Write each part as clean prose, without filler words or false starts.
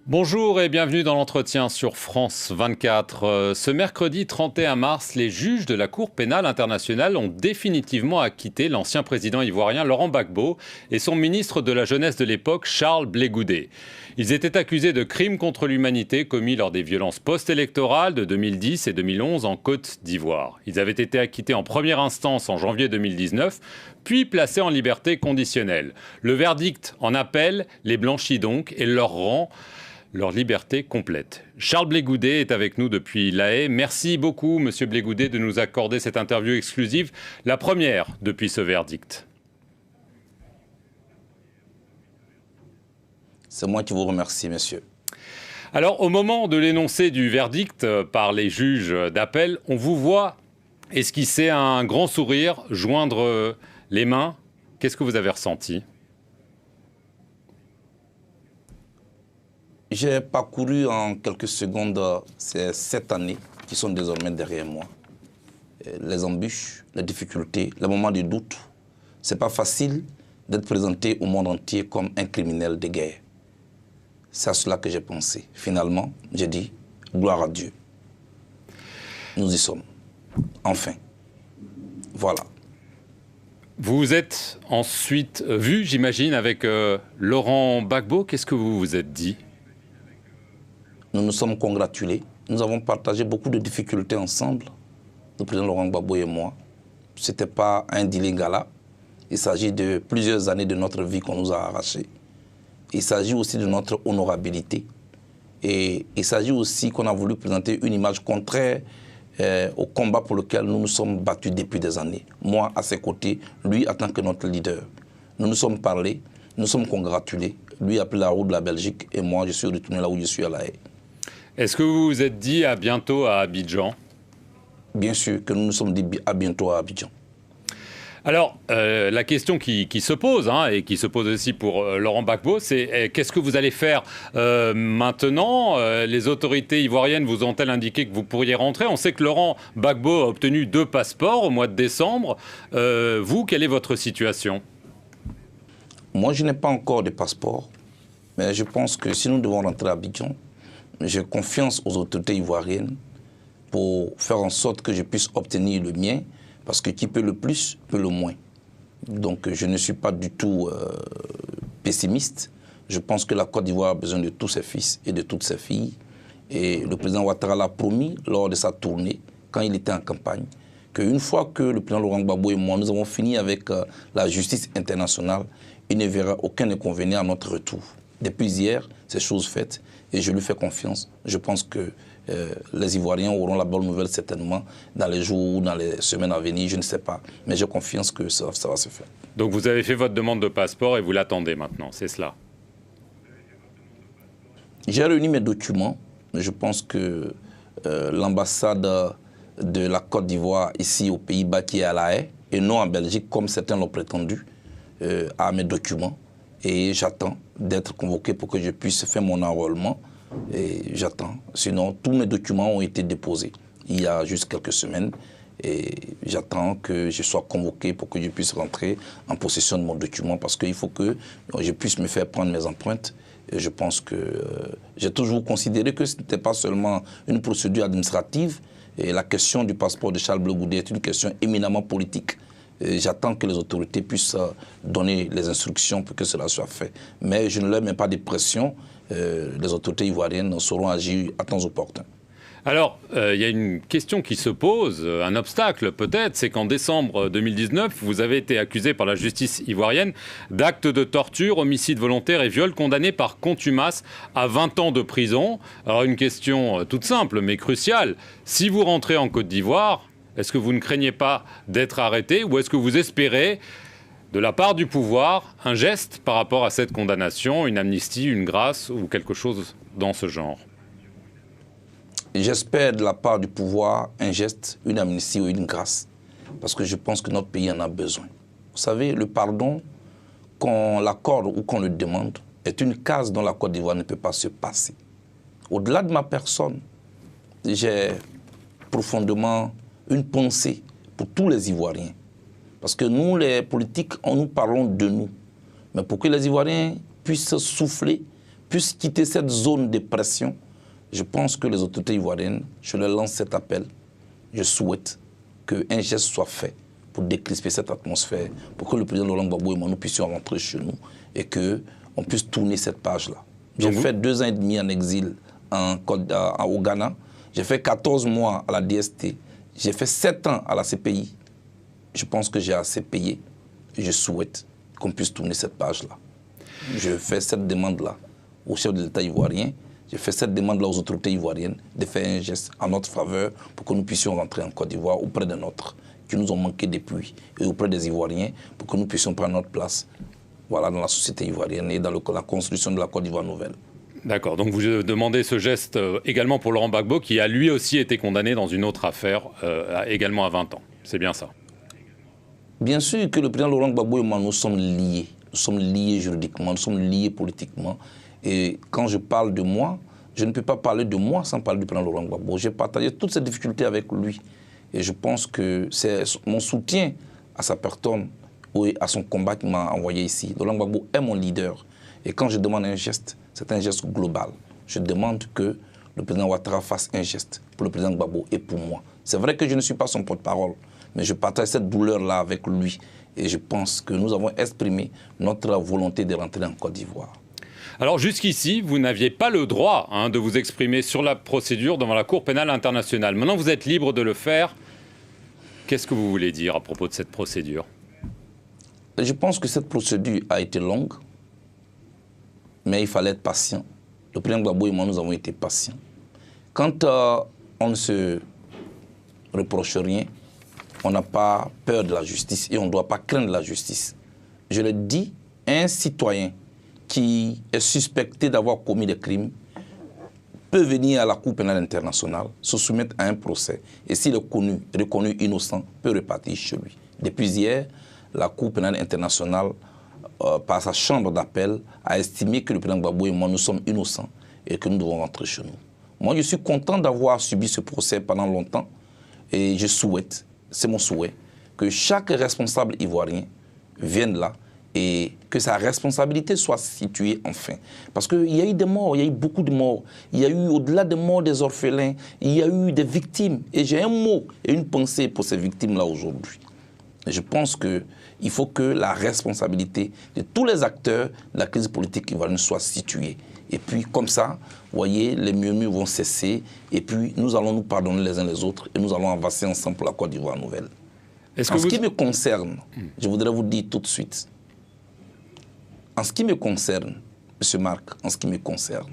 Bonjour et bienvenue dans l'entretien sur France 24. Ce mercredi 31 mars, les juges de la Cour pénale internationale ont définitivement acquitté l'ancien président ivoirien Laurent Gbagbo et son ministre de la Jeunesse de l'époque, Charles Blé Goudé. Ils étaient accusés de crimes contre l'humanité commis lors des violences post-électorales de 2010 et 2011 en Côte d'Ivoire. Ils avaient été acquittés en première instance en janvier 2019, puis placés en liberté conditionnelle. Le verdict en appel les blanchit donc et leur rend leur liberté complète. Charles Blé Goudé est avec nous depuis La Haye. Merci beaucoup, Monsieur Blé Goudé, de nous accorder cette interview exclusive, la première depuis ce verdict. C'est moi qui vous remercie, monsieur. Alors, au moment de l'énoncé du verdict par les juges d'appel, on vous voit esquisser un grand sourire, joindre les mains. Qu'est-ce que vous avez ressenti ? J'ai parcouru en quelques secondes ces 7 années qui sont désormais derrière moi. Les embûches, les difficultés, les moments de doute. C'est pas facile d'être présenté au monde entier comme un criminel de guerre. C'est à cela que j'ai pensé. Finalement, j'ai dit gloire à Dieu. Nous y sommes. Enfin. Voilà. Vous vous êtes ensuite vu, j'imagine, avec Laurent Gbagbo. Qu'est-ce que vous vous êtes dit ? Nous nous sommes congratulés. Nous avons partagé beaucoup de difficultés ensemble, le président Laurent Gbagbo et moi. Ce n'était pas un dîner gala. Il s'agit de plusieurs années de notre vie qu'on nous a arrachées. Il s'agit aussi de notre honorabilité. Et il s'agit aussi qu'on a voulu présenter une image contraire au combat pour lequel nous nous sommes battus depuis des années. Moi, à ses côtés, lui, en tant que notre leader. Nous nous sommes parlé, nous nous sommes congratulés. Lui a pris la route de la Belgique et moi, je suis retourné là où je suis à La Haye. Est-ce que vous vous êtes dit à bientôt à Abidjan ? Bien sûr que nous nous sommes dit à bientôt à Abidjan. Alors, la question qui se pose, et qui se pose aussi pour Laurent Gbagbo, c'est qu'est-ce que vous allez faire maintenant ? Les autorités ivoiriennes vous ont-elles indiqué que vous pourriez rentrer ? On sait que Laurent Gbagbo a obtenu 2 passeports au mois de décembre. Vous, quelle est votre situation ? Moi, je n'ai pas encore de passeport, mais je pense que si nous devons rentrer à Abidjan, j'ai confiance aux autorités ivoiriennes pour faire en sorte que je puisse obtenir le mien, parce que qui peut le plus, peut le moins. Donc je ne suis pas du tout pessimiste. Je pense que la Côte d'Ivoire a besoin de tous ses fils et de toutes ses filles. Et le président Ouattara l'a promis lors de sa tournée, quand il était en campagne, qu'une fois que le président Laurent Gbagbo et moi, nous avons fini avec la justice internationale, il ne verra aucun inconvénient à notre retour. Depuis hier, c'est chose faite et je lui fais confiance. Je pense que les Ivoiriens auront la bonne nouvelle certainement dans les jours ou dans les semaines à venir, je ne sais pas. Mais j'ai confiance que ça va se faire. Donc vous avez fait votre demande de passeport et vous l'attendez maintenant, c'est cela ? J'ai réuni mes documents. Je pense que l'ambassade de la Côte d'Ivoire ici aux Pays-Bas qui est à La Haye, et non en Belgique comme certains l'ont prétendu, a mes documents. Et j'attends d'être convoqué pour que je puisse faire mon enrôlement. Et j'attends. Sinon, tous mes documents ont été déposés il y a juste quelques semaines. Et j'attends que je sois convoqué pour que je puisse rentrer en possession de mon document parce qu'il faut que je puisse me faire prendre mes empreintes. Et je pense que j'ai toujours considéré que ce n'était pas seulement une procédure administrative. Et la question du passeport de Charles Blé Goudé est une question éminemment politique. J'attends que les autorités puissent donner les instructions pour que cela soit fait. Mais je ne leur mets pas de pression. Les autorités ivoiriennes sauront agir à temps opportun. Alors, il y a une question qui se pose, un obstacle peut-être, c'est qu'en décembre 2019, vous avez été accusé par la justice ivoirienne d'actes de torture, homicide volontaire et viol condamné par contumace à 20 ans de prison. Alors une question toute simple mais cruciale, si vous rentrez en Côte d'Ivoire, est-ce que vous ne craignez pas d'être arrêté ou est-ce que vous espérez, de la part du pouvoir, un geste par rapport à cette condamnation, une amnistie, une grâce ou quelque chose dans ce genre ? J'espère de la part du pouvoir un geste, une amnistie ou une grâce. Parce que je pense que notre pays en a besoin. Vous savez, le pardon, qu'on l'accorde ou qu'on le demande, est une case dont la Côte d'Ivoire ne peut pas se passer. Au-delà de ma personne, j'ai profondément une pensée pour tous les Ivoiriens. Parce que nous, les politiques, nous parlons de nous. Mais pour que les Ivoiriens puissent souffler, puisse quitter cette zone de pression, je pense que les autorités ivoiriennes, je leur lance cet appel. Je souhaite qu'un geste soit fait pour décrisper cette atmosphère, pour que le président Laurent Gbagbo et moi, nous puissions rentrer chez nous et qu'on puisse tourner cette page-là. J'ai fait 2 ans et demi en exil au Ghana. J'ai fait 14 mois à la DST. J'ai fait 7 ans à la CPI. Je pense que j'ai assez payé. Je souhaite qu'on puisse tourner cette page-là. Je fais cette demande-là au chef de l'État ivoirien. Je fais cette demande-là aux autorités ivoiriennes de faire un geste en notre faveur pour que nous puissions rentrer en Côte d'Ivoire auprès de nôtres qui nous ont manqué depuis et auprès des Ivoiriens pour que nous puissions prendre notre place, voilà, dans la société ivoirienne et dans la construction de la Côte d'Ivoire nouvelle. D'accord, donc vous demandez ce geste également pour Laurent Gbagbo qui a lui aussi été condamné dans une autre affaire, également à 20 ans. C'est bien ça? Bien sûr que le président Laurent Gbagbo et moi, nous sommes liés. Nous sommes liés juridiquement, nous sommes liés politiquement. Et quand je parle de moi, je ne peux pas parler de moi sans parler du président Laurent Gbagbo. J'ai partagé toutes ces difficultés avec lui. Et je pense que c'est mon soutien à sa personne et à son combat qui m'a envoyé ici. Laurent Gbagbo est mon leader. Et quand je demande un geste, c'est un geste global. Je demande que le président Ouattara fasse un geste pour le président Gbagbo et pour moi. C'est vrai que je ne suis pas son porte-parole, mais je partage cette douleur-là avec lui. Et je pense que nous avons exprimé notre volonté de rentrer en Côte d'Ivoire. Alors jusqu'ici, vous n'aviez pas le droit de vous exprimer sur la procédure devant la Cour pénale internationale. Maintenant, vous êtes libre de le faire. Qu'est-ce que vous voulez dire à propos de cette procédure? Je pense que cette procédure a été longue, mais il fallait être patient. Le président Gbagbo et moi, nous avons été patients. Quand on ne se reproche rien, on n'a pas peur de la justice et on ne doit pas craindre la justice. Je le dis, un citoyen qui est suspecté d'avoir commis des crimes peut venir à la Cour pénale internationale, se soumettre à un procès et s'il est reconnu innocent, peut repartir chez lui. Depuis hier, la Cour pénale internationale, par sa chambre d'appel, a estimé que le président Gbagbo et moi, nous sommes innocents et que nous devons rentrer chez nous. Moi, je suis content d'avoir subi ce procès pendant longtemps et je souhaite, c'est mon souhait, que chaque responsable ivoirien vienne là et que sa responsabilité soit située enfin. Parce qu'il y a eu des morts, il y a eu beaucoup de morts. Il y a eu, au-delà des morts des orphelins, il y a eu des victimes. Et j'ai un mot et une pensée pour ces victimes-là aujourd'hui. Je pense qu'il faut que la responsabilité de tous les acteurs de la crise politique ivoirienne soit située. Et puis, comme ça, vous voyez, les murmures vont cesser. Et puis, nous allons nous pardonner les uns les autres et nous allons avancer ensemble pour la Côte d'Ivoire nouvelle. En ce qui me concerne, je voudrais vous dire tout de suite, en ce qui me concerne, M. Marc, en ce qui me concerne,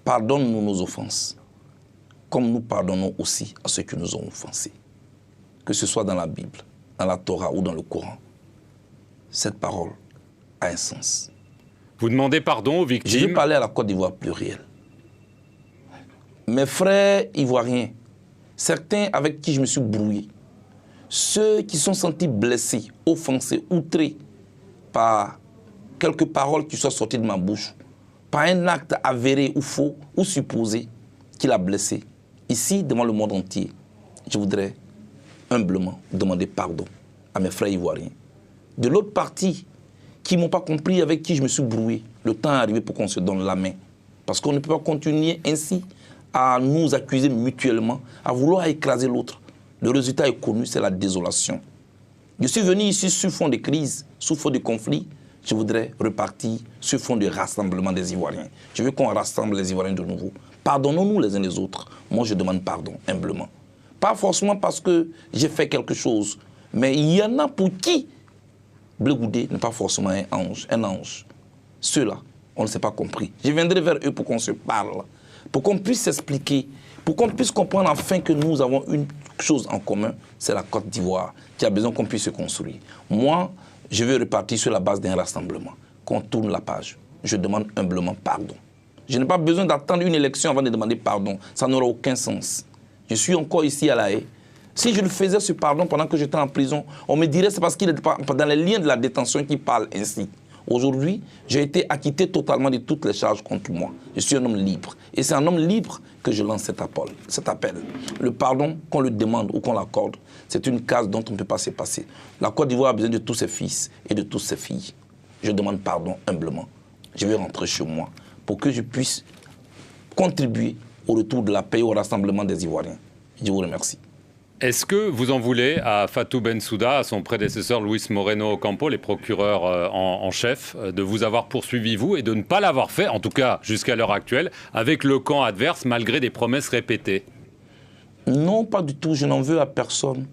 pardonne-nous nos offenses, comme nous pardonnons aussi à ceux qui nous ont offensés. Que ce soit dans la Bible, dans la Torah ou dans le Coran, cette parole a un sens. Vous demandez pardon aux victimes? Je vais parler à la Côte d'Ivoire plurielle. Mes frères ivoiriens, certains avec qui je me suis brouillé, ceux qui sont sentis blessés, offensés, outrés par quelques paroles qui sont sorties de ma bouche, par un acte avéré ou faux ou supposé qui l'a blessé, ici, devant le monde entier, je voudrais humblement demander pardon à mes frères ivoiriens. De l'autre partie, qui ne m'ont pas compris, avec qui je me suis brouillé, le temps est arrivé pour qu'on se donne la main. Parce qu'on ne peut pas continuer ainsi à nous accuser mutuellement, à vouloir écraser l'autre. Le résultat est connu, c'est la désolation. Je suis venu ici sur fond de crise, sur fond de conflit. Je voudrais repartir sur fond de rassemblement des Ivoiriens. Je veux qu'on rassemble les Ivoiriens de nouveau. Pardonnons-nous les uns les autres. Moi, je demande pardon, humblement. Pas forcément parce que j'ai fait quelque chose, mais il y en a pour qui Blé Goudé n'est pas forcément un ange. Ceux-là, on ne s'est pas compris. Je viendrai vers eux pour qu'on se parle, pour qu'on puisse s'expliquer, pour qu'on puisse comprendre enfin que nous avons une chose en commun, c'est la Côte d'Ivoire, qui a besoin qu'on puisse se construire. Moi, je veux repartir sur la base d'un rassemblement, qu'on tourne la page. Je demande humblement pardon. Je n'ai pas besoin d'attendre une élection avant de demander pardon. Ça n'aura aucun sens. Je suis encore ici à La Haye. Si je le faisais ce pardon pendant que j'étais en prison, on me dirait que c'est parce qu'il n'était pas dans les liens de la détention qu'il parle ainsi. Aujourd'hui, j'ai été acquitté totalement de toutes les charges contre moi. Je suis un homme libre. Et c'est un homme libre que je lance cet appel. Le pardon, qu'on le demande ou qu'on l'accorde, c'est une case dont on ne peut pas se passer. La Côte d'Ivoire a besoin de tous ses fils et de toutes ses filles. Je demande pardon humblement. je vais rentrer chez moi pour que je puisse contribuer au retour de la paix, au rassemblement des Ivoiriens. Je vous remercie. Est-ce que vous en voulez à Fatou Bensouda, à son prédécesseur Luis Moreno Ocampo, les procureurs en chef, de vous avoir poursuivi, vous, et de ne pas l'avoir fait, en tout cas jusqu'à l'heure actuelle, avec le camp adverse, malgré des promesses répétées? Non, pas du tout. Je n'en veux à personne.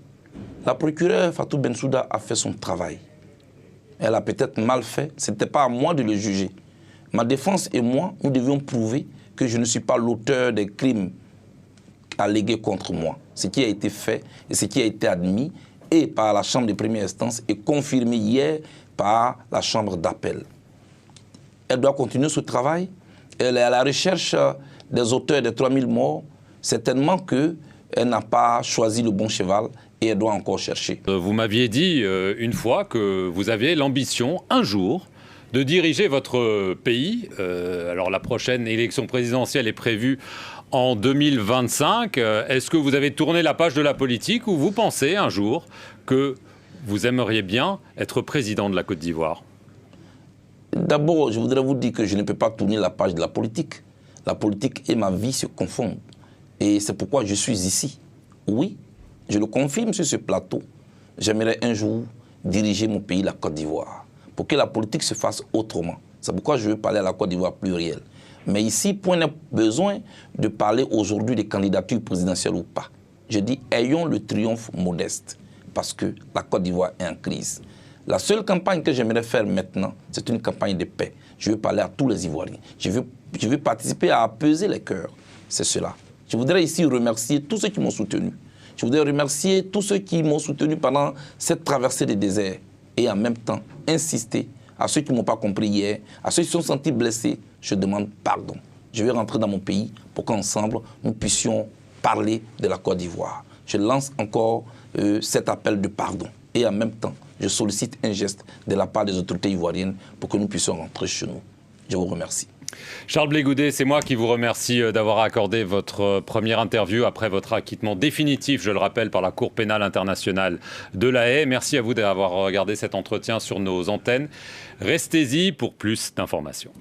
La procureure Fatou Bensouda a fait son travail. Elle a peut-être mal fait. Ce n'était pas à moi de le juger. Ma défense et moi, nous devions prouver que je ne suis pas l'auteur des crimes allégués contre moi. Ce qui a été fait et ce qui a été admis et par la Chambre de première instance et confirmé hier par la Chambre d'appel. Elle doit continuer ce travail. Elle est à la recherche des auteurs des 3000 morts. Certainement qu'elle n'a pas choisi le bon cheval et elle doit encore chercher. Vous m'aviez dit une fois que vous aviez l'ambition, un jour, de diriger votre pays. Alors la prochaine élection présidentielle est prévue en 2025. Est-ce que vous avez tourné la page de la politique ou vous pensez un jour que vous aimeriez bien être président de la Côte d'Ivoire? D'abord, je voudrais vous dire que je ne peux pas tourner la page de la politique. La politique et ma vie se confondent. Et c'est pourquoi je suis ici. Oui, je le confirme sur ce plateau. J'aimerais un jour diriger mon pays, la Côte d'Ivoire, pour que la politique se fasse autrement. C'est pourquoi je veux parler à la Côte d'Ivoire plurielle. Mais ici, point n'est besoin de parler aujourd'hui des candidatures présidentielles ou pas. Je dis, ayons le triomphe modeste, parce que la Côte d'Ivoire est en crise. La seule campagne que j'aimerais faire maintenant, c'est une campagne de paix. Je veux parler à tous les Ivoiriens. Je veux participer à apaiser les cœurs. C'est cela. Je voudrais ici remercier tous ceux qui m'ont soutenu. Je voudrais remercier tous ceux qui m'ont soutenu pendant cette traversée des déserts. Et en même temps, insister à ceux qui ne m'ont pas compris hier, à ceux qui se sont sentis blessés, je demande pardon. Je vais rentrer dans mon pays pour qu'ensemble, nous puissions parler de la Côte d'Ivoire. Je lance encore cet appel de pardon. Et en même temps, je sollicite un geste de la part des autorités ivoiriennes pour que nous puissions rentrer chez nous. Je vous remercie. Charles Blé Goudet, c'est moi qui vous remercie d'avoir accordé votre première interview après votre acquittement définitif, je le rappelle, par la Cour pénale internationale de La Haye. Merci à vous d'avoir regardé cet entretien sur nos antennes. Restez-y pour plus d'informations.